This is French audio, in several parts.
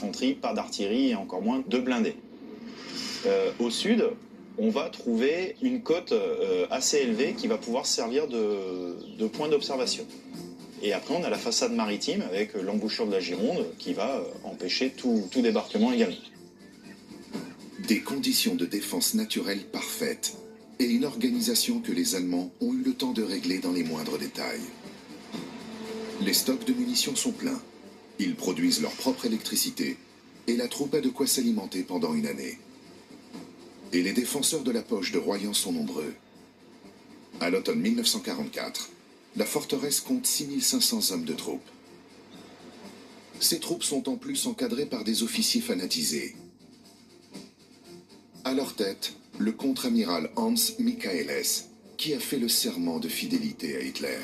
d'infanterie, pas d'artillerie et encore moins de blindés. Au sud, on va trouver une côte assez élevée qui va pouvoir servir de point d'observation. Et après, on a la façade maritime avec l'embouchure de la Gironde qui va empêcher tout débarquement également. Des conditions de défense naturelle parfaites et une organisation que les Allemands ont eu le temps de régler dans les moindres détails. Les stocks de munitions sont pleins, ils produisent leur propre électricité et la troupe a de quoi s'alimenter pendant une année. Et les défenseurs de la poche de Royan sont nombreux. À l'automne 1944, la forteresse compte 6500 hommes de troupes. Ces troupes sont en plus encadrées par des officiers fanatisés. À leur tête, le contre-amiral Hans Michaeles, qui a fait le serment de fidélité à Hitler.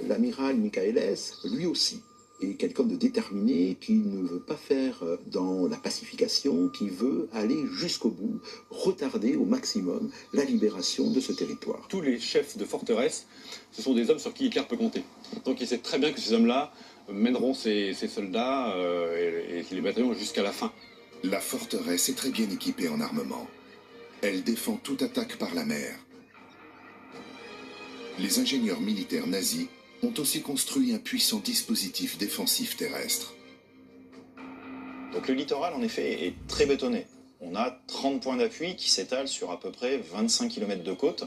L'amiral Michaeles, lui aussi, est quelqu'un de déterminé qui ne veut pas faire dans la pacification, qui veut aller jusqu'au bout, retarder au maximum la libération de ce territoire. Tous les chefs de forteresse, ce sont des hommes sur qui Hitler peut compter. Donc il sait très bien que ces hommes-là mèneront ces soldats et les bataillons jusqu'à la fin. La forteresse est très bien équipée en armement. Elle défend toute attaque par la mer. Les ingénieurs militaires nazis ont aussi construit un puissant dispositif défensif terrestre. Donc le littoral, en effet, est très bétonné. On a 30 points d'appui qui s'étalent sur à peu près 25 km de côte,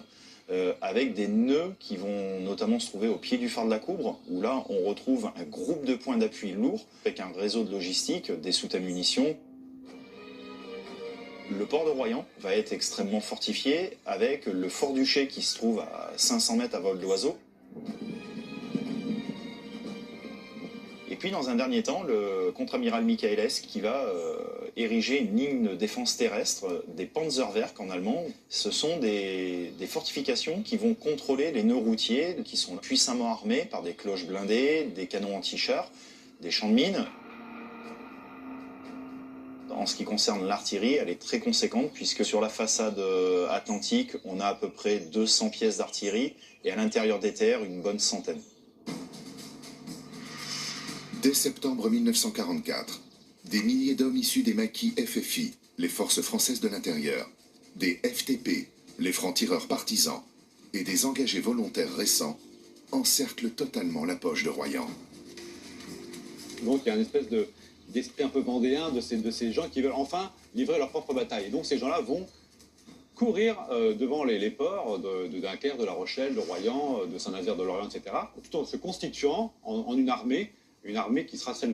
avec des nœuds qui vont notamment se trouver au pied du phare de la Coubre, où là, on retrouve un groupe de points d'appui lourds, avec un réseau de logistique, des soutes à munitions. Le port de Royan va être extrêmement fortifié, avec le fort Duché qui se trouve à 500 mètres à vol d'oiseau. Et puis, dans un dernier temps, le contre-amiral Michaeles qui va ériger une ligne de défense terrestre, des Panzerwerk en allemand. Ce sont des fortifications qui vont contrôler les nœuds routiers, qui sont puissamment armés par des cloches blindées, des canons anti-chars, des champs de mines. En ce qui concerne l'artillerie, elle est très conséquente, puisque sur la façade atlantique, on a à peu près 200 pièces d'artillerie, et à l'intérieur des terres, une bonne centaine. Dès septembre 1944, des milliers d'hommes issus des maquis FFI, les forces françaises de l'intérieur, des FTP, les francs-tireurs partisans, et des engagés volontaires récents encerclent totalement la poche de Royan. Donc il y a une espèce d'esprit un peu vendéen de ces gens qui veulent enfin livrer leur propre bataille. Et donc ces gens-là vont courir devant les ports de Dunkerque, de La Rochelle, de Royan, de Saint-Nazaire de Lorient, etc., tout en se constituant en une armée qui sera celle